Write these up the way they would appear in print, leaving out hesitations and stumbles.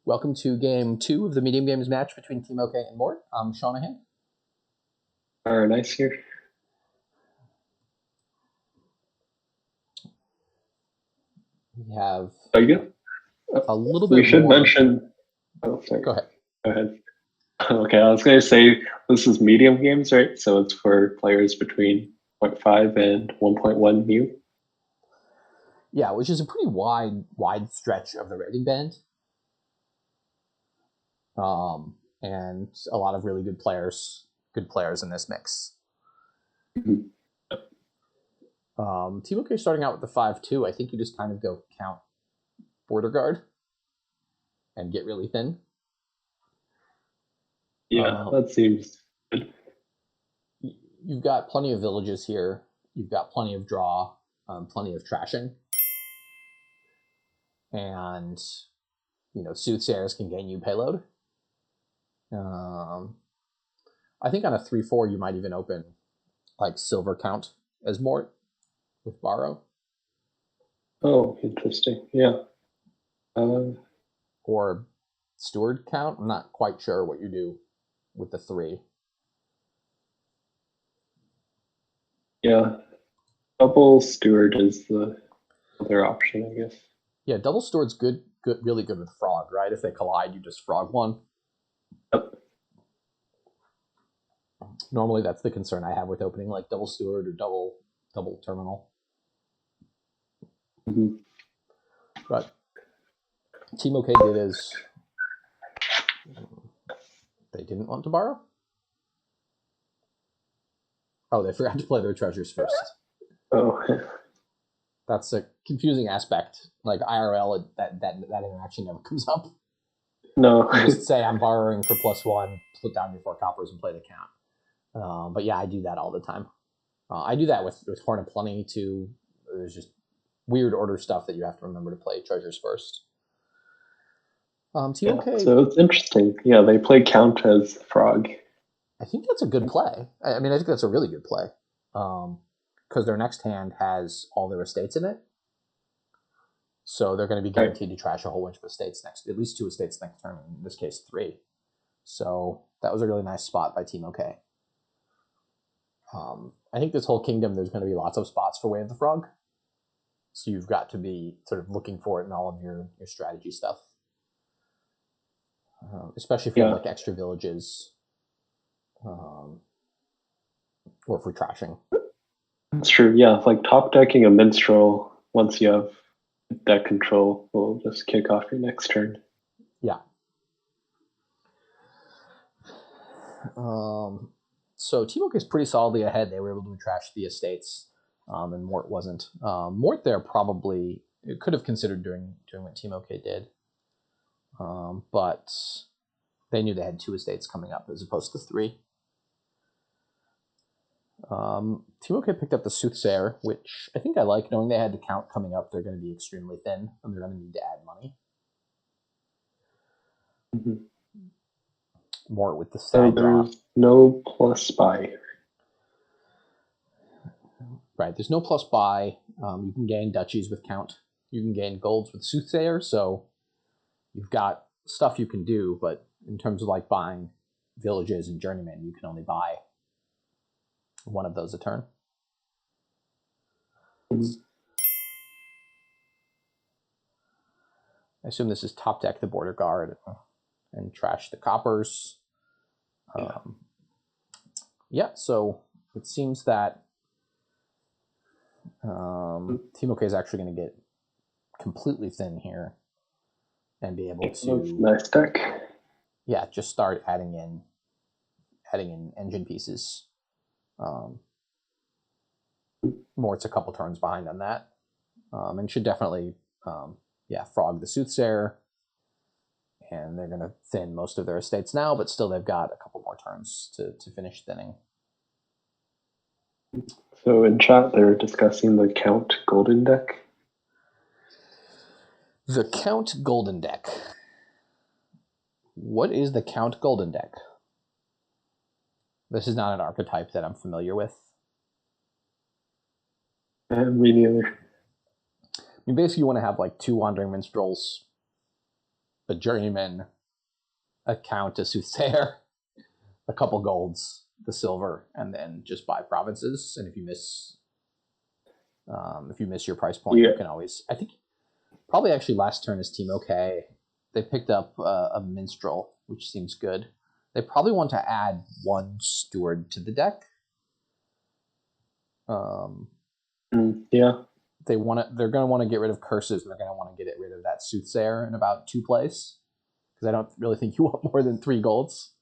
Welcome to game 2 of the Medium Games match between TeamOkay and Mort. I'm Shanahan. Nice here. We have Are you? a little bit We should more. mention. Oh, sorry. Go ahead. Go ahead. Okay, I was going to say this is medium games, right? So it's for players between 0.5 and 1.1 mu. Yeah, which is a pretty wide stretch of the rating band. And a lot of really good players in this mix. Mhm. TeamOkay starting out with the 5-2. I think you just kind of go count border guard and get really thin. Yeah, that seems good. You've got plenty of villages here. You've got plenty of draw, plenty of trashing. And, soothsayers can gain you payload. I think on a 3-4, you might even open like silver count as Mort with borrow. Oh, interesting. Yeah. Or steward count. I'm not quite sure what you do with the 3. Yeah. Double steward is the other option, I guess. Yeah, double steward's good, really good with frog, right? If they collide, you just frog one. Yep. Normally, that's the concern I have with opening like double steward or double terminal. Mm-hmm. But TeamOkay did is they didn't want to borrow. Oh, they forgot to play their treasures first. Oh. That's a confusing aspect. Like IRL, that interaction never comes up. No. You just say I'm borrowing for +1, put down your 4 coppers and play the count. But yeah, I do that all the time. I do that with Horn of Plenty too. There's just weird order stuff that you have to remember to play treasures first. TeamOkay. Yeah, so it's interesting. Yeah, they play count as frog. I think that's a good play. I mean, I think that's a really good play. Because their next hand has all their estates in it. So they're going to be guaranteed to trash a whole bunch of estates at least 2 estates next turn, in this case 3. So that was a really nice spot by TeamOkay. I think this whole kingdom, there's going to be lots of spots for Way of the Frog. So you've got to be sort of looking for it in all of your strategy stuff. Especially if you have like extra villages. Or for trashing. That's true. Yeah, like top decking a minstrel once you have deck control will just kick off your next turn. Yeah. So TeamOkay is pretty solidly ahead. They were able to trash the estates, and Mort wasn't. Mort there probably could have considered doing what TeamOkay did, but they knew they had 2 estates coming up as opposed to 3. TeamOkay picked up the Soothsayer, which I think I like, knowing they had the count coming up. They're going to be extremely thin, and they're going to need to add money. Mm-hmm. Mort with the stag draw. There's no plus buy. Right, there's no plus buy. You can gain duchies with count. You can gain golds with Soothsayer, so you've got stuff you can do, but in terms of like buying villages and journeymen, you can only buy one of those a turn. Mm-hmm. I assume this is top deck the border guard and trash the coppers. Yeah, so it seems that TeamOkay is actually going to get completely thin here and be able to nice deck. Yeah, just start adding in engine pieces. Mort's a couple turns behind on that, and should definitely frog the Soothsayer. And they're going to thin most of their estates now, but still they've got a couple more turns to finish thinning. So in chat, they're discussing the Count Golden deck. The Count Golden deck. What is the Count Golden deck? This is not an archetype that I'm familiar with. Me neither. I mean, basically, you want to have like 2 Wandering Minstrels, a journeyman, a count, a soothsayer, a couple golds, the silver, and then just buy provinces. And if you miss your price point, you can always. I think probably actually last turn is TeamOkay. They picked up a minstrel, which seems good. They probably want to add one steward to the deck. Yeah. They're going to want to get rid of curses, and they're going to want to get rid of that soothsayer in about 2 plays, because I don't really think you want more than 3 golds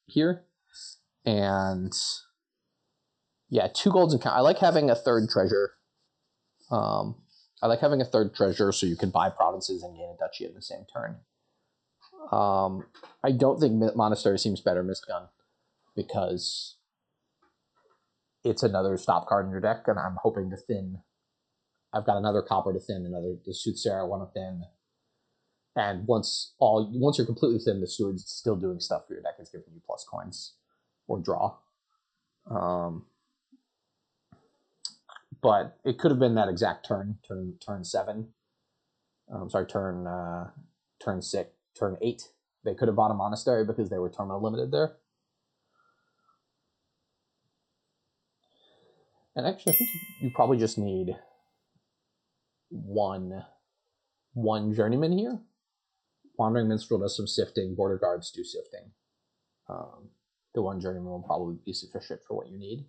here. And yeah, 2 golds and count. I like having a third treasure. I like having a third treasure so you can buy provinces and gain a duchy in the same turn. I don't think Monastery seems better, Mistgun, because it's another stop card in your deck, and I'm hoping to thin. I've got another copper to thin, the Soothsayer I want to thin. And once you're completely thin, the Steward's still doing stuff for your deck. It's giving you plus coins or draw. But it could have been that exact turn 7. Turn 6, turn 8. They could have bought a Monastery because they were terminal limited there. And actually, I think you probably just need one journeyman here. Wandering Minstrel does some sifting. Border Guards do sifting. The one journeyman will probably be sufficient for what you need.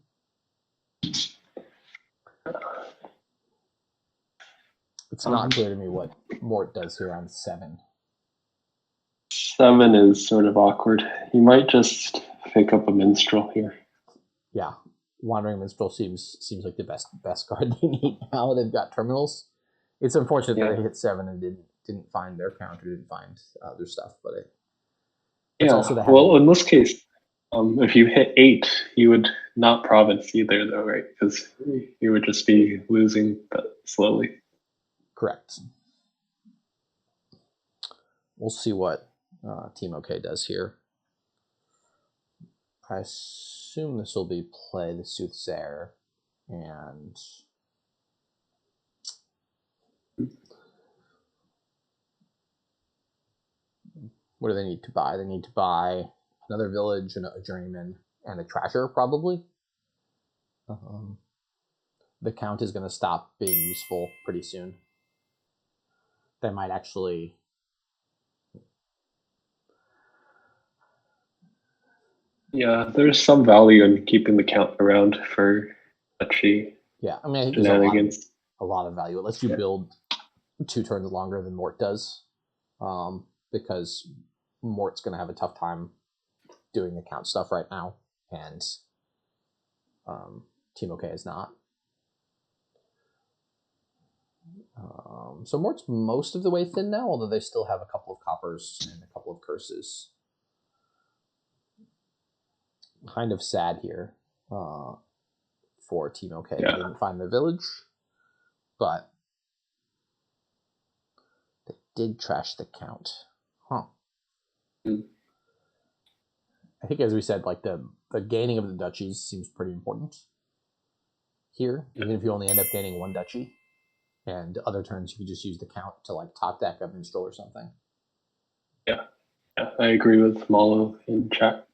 It's not clear to me what Mort does here on 7. 7 is sort of awkward. You might just pick up a Minstrel here. Yeah. Wandering Minstrel seems like the best card they need now. They've got terminals. It's unfortunate that they hit 7 and didn't find their counter, didn't find other stuff, but it's also the well, in this case, if you hit 8, you would not province either, though, right? Because you would just be losing slowly. Correct. We'll see what TeamOkay does here. I assume this will be play the Soothsayer, and what do they need to buy? They need to buy another village and a journeyman and a trasher, probably. The count is going to stop being useful pretty soon. They might actually... Yeah, there's some value in keeping the count around for duchy. Yeah, I mean, I think there's a lot of value. It lets you build 2 turns longer than Mort does, because Mort's going to have a tough time doing the count stuff right now, and TeamOkay is not. So Mort's most of the way thin now, although they still have a couple of coppers and a couple of curses. Kind of sad here for TeamOkay. They didn't find their village, but they did trash the count. I think, as we said, like the gaining of the duchies seems pretty important here, even if you only end up gaining 1 duchy. And other turns, you could just use the count to like top deck a minstrel or something. Yeah, I agree with Malo in chat.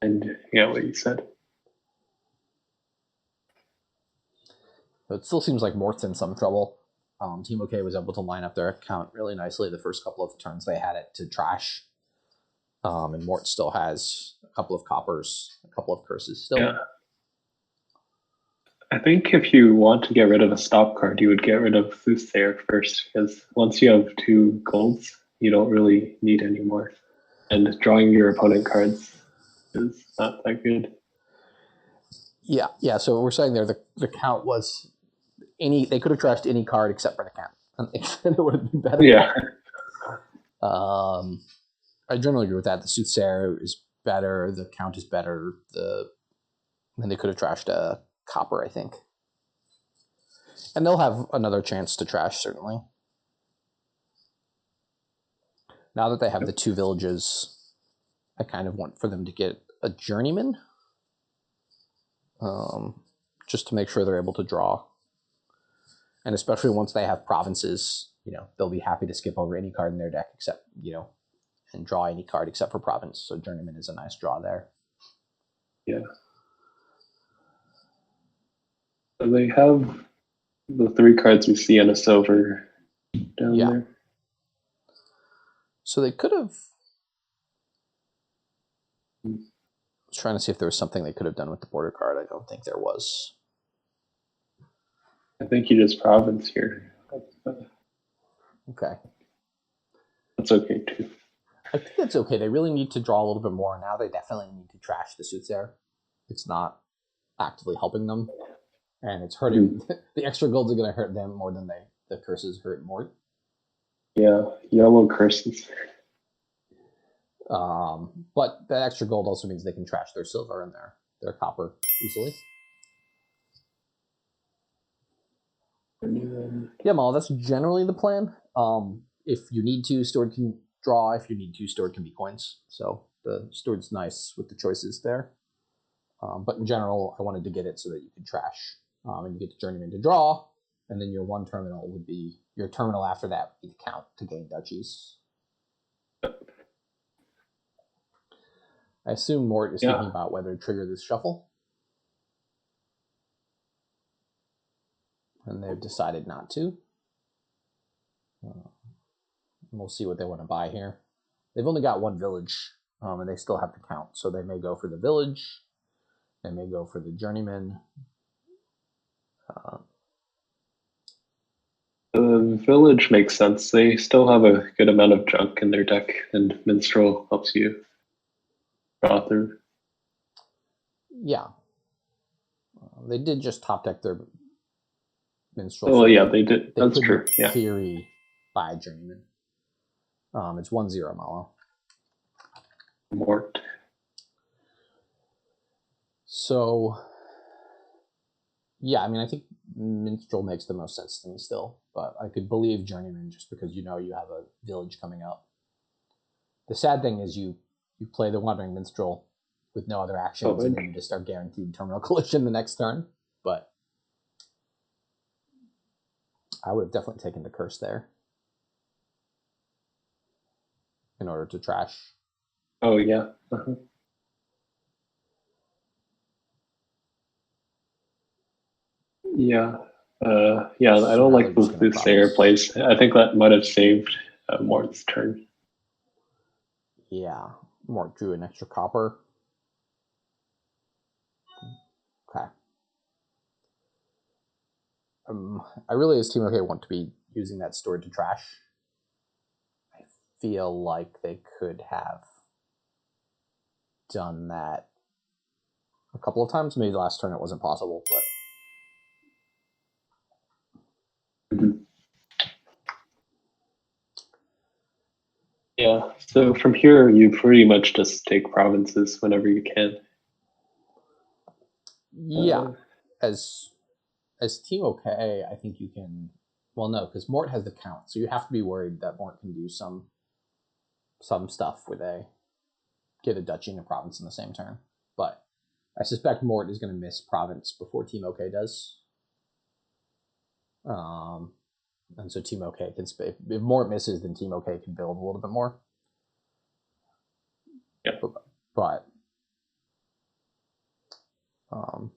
And what you said. So it still seems like Mort's in some trouble. TeamOkay was able to line up their account really nicely the first couple of turns they had it to trash. And Mort still has a couple of coppers, a couple of curses still. Yeah. I think if you want to get rid of a stop card, you would get rid of Soothsayer first, because once you have 2 golds, you don't really need any more. And drawing your opponent cards is not that good. Yeah. So we're saying there the count was they could have trashed any card except for the count. And it would have been better. Yeah. I generally agree with that. The Soothsayer is better, the count is better, and they could have trashed a copper, I think. And they'll have another chance to trash, certainly. Now that they have the 2 villages, I kind of want for them to get a journeyman, just to make sure they're able to draw. And especially once they have provinces, they'll be happy to skip over any card in their deck except, and draw any card except for Province. So Journeyman is a nice draw there. Yeah. So they have the 3 cards we see in a silver down there. So they could have... I was trying to see if there was something they could have done with the border card. I don't think there was. I think you just Province here. Okay. That's okay too. I think that's okay. They really need to draw a little bit more. Now they definitely need to trash the Soothsayer. It's not actively helping them. And it's hurting. The extra golds are going to hurt them more than the curses hurt Mort. Yeah, yellow curses. But that extra gold also means they can trash their silver and their copper easily. Yeah, Mal, that's generally the plan. If you need to, Steward can draw. If you need to, Steward can be coins. So the Steward's nice with the choices there. But in general, I wanted to get it so that you can trash. And you get the Journeyman to draw. And then your one terminal would be, your terminal after that would be the count to gain duchies. I assume Mort is thinking about whether to trigger this shuffle. And they've decided not to. We'll see what they want to buy here. They've only got 1 village, and they still have to count. So they may go for the village. They may go for the Journeyman. The village makes sense. They still have a good amount of junk in their deck, and Minstrel helps you draw through. Yeah. They did just top deck their Minstrel. Oh, so yeah, they did. That's true. In theory, buy Journeyman. It's 1-0, Malo. Mort. So, yeah, I mean, I think Minstrel makes the most sense to me still, but I could believe Journeyman just because you have a village coming up. The sad thing is you play the Wandering Minstrel with no other actions, and then you just are guaranteed Terminal Collision the next turn, but I would have definitely taken the curse there in order to trash. Oh, yeah. Yeah. I don't like the Soothsayer plays. I think that might have saved Mort's turn. Yeah. Mort drew an extra copper. Okay. I really, as TeamOkay, want to be using that stored to trash. I feel like they could have done that a couple of times. Maybe the last turn it wasn't possible, but... Yeah, so from here, you pretty much just take provinces whenever you can. Yeah. As TeamOkay, I think you can... Well, no, because Mort has the count, so you have to be worried that Mort can do some stuff where they get a duchy and a province in the same turn. But I suspect Mort is going to miss province before TeamOkay does. And so TeamOkay can if Mort misses, then TeamOkay can build a little bit more. Yeah. But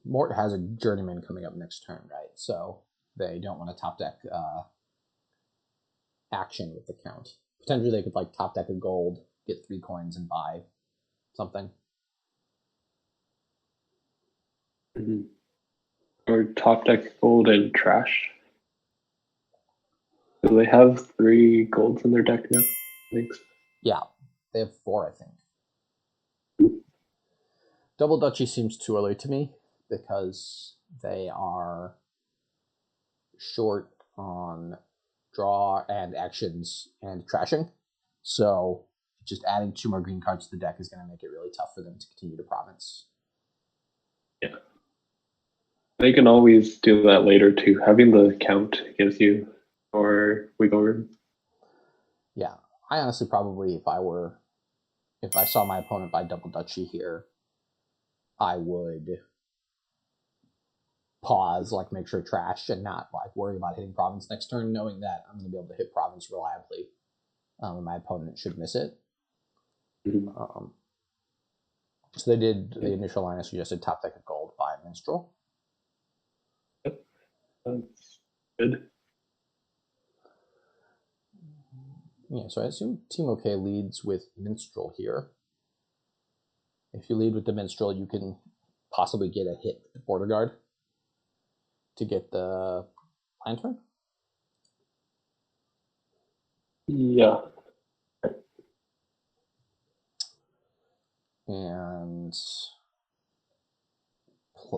Mort has a Journeyman coming up next turn, right? So they don't want to top deck action with the count. Potentially they could top deck a gold, get 3 coins, and buy something. Mm-hmm. Or top deck gold and trash. Do they have 3 golds in their deck now? I think so. Yeah, they have 4, I think. Double Duchy seems too early to me because they are short on draw and actions and trashing. So just adding 2 more green cards to the deck is going to make it really tough for them to continue to province. Yeah. They can always do that later too. Having the count gives you more wiggle room. Yeah, I honestly probably, if I saw my opponent buy double duchy here, I would pause, like make sure trash, and not like worry about hitting province next turn, knowing that I'm going to be able to hit province reliably, and my opponent should miss it. Mhm. So they did the initial line I suggested, top deck of gold by Minstrel. That's good. Yeah, so I assume TeamOkay leads with Minstrel here. If you lead with the Minstrel, you can possibly get a hit with the Border Guard to get the Lantern. Yeah. And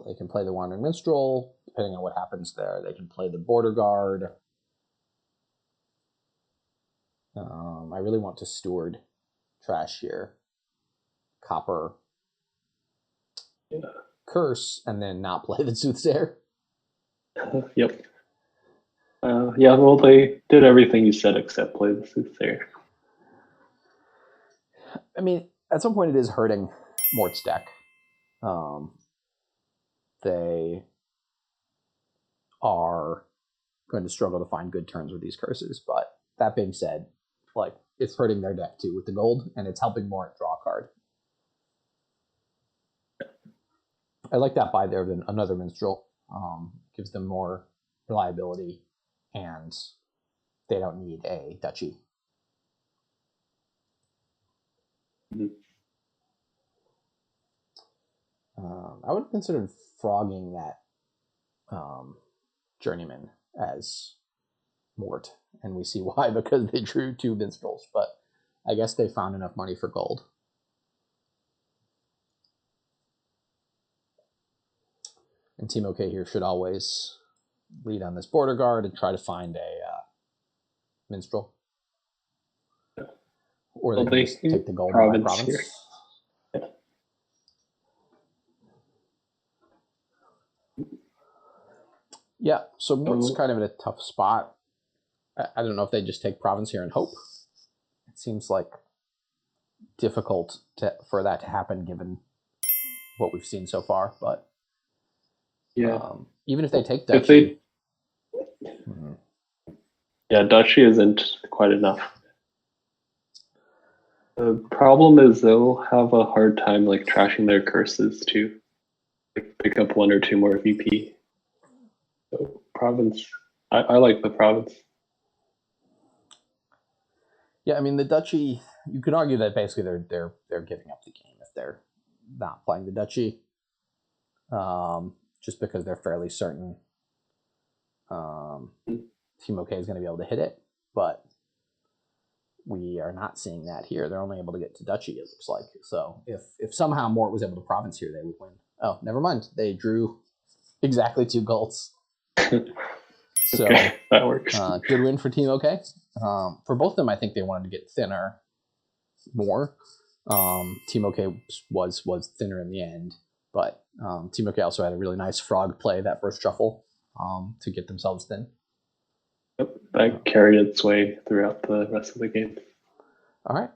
they can play the Wandering Minstrel. Depending on what happens there, they can play the Border Guard. I really want to steward trash here. Copper. Yeah. Curse, and then not play the Soothsayer. Yep. Yeah, well, they did everything you said except play the Soothsayer. I mean, at some point it is hurting Mort's deck. They are going to struggle to find good turns with these curses, but that being said, like, it's hurting their deck too with the gold, and it's helping Mort draw a card. I like that buy there than another Minstrel. Gives them more reliability, and they don't need a duchy. Mm-hmm. I would have considered frogging that Journeyman as Mort, and we see why, because they drew 2 Minstrels, but I guess they found enough money for gold. And TeamOkay here should always lead on this Border Guard and try to find a Minstrel. Or they can just take the gold in my province. Here. Yeah, so Mort's kind of in a tough spot. I don't know if they just take province here and hope. It seems like difficult for that to happen given what we've seen so far. But yeah, even if they take duchy, yeah, duchy isn't quite enough. The problem is they'll have a hard time like trashing their curses to pick up 1 or 2 more VP. So province, I like the province. Yeah, I mean the duchy. You could argue that basically they're giving up the game if they're not playing the duchy, just because they're fairly certain TeamOkay is going to be able to hit it, but we are not seeing that here. They're only able to get to duchy, it looks like. So if somehow Mort was able to province here, they would win. Oh, never mind. They drew exactly 2 golds. So okay, that works. Good win for TeamOkay. For both of them, I think they wanted to get thinner more. TeamOkay was thinner in the end, but TeamOkay also had a really nice frog play that first shuffle to get themselves thin. Yep, that carried its way throughout the rest of the game. All right.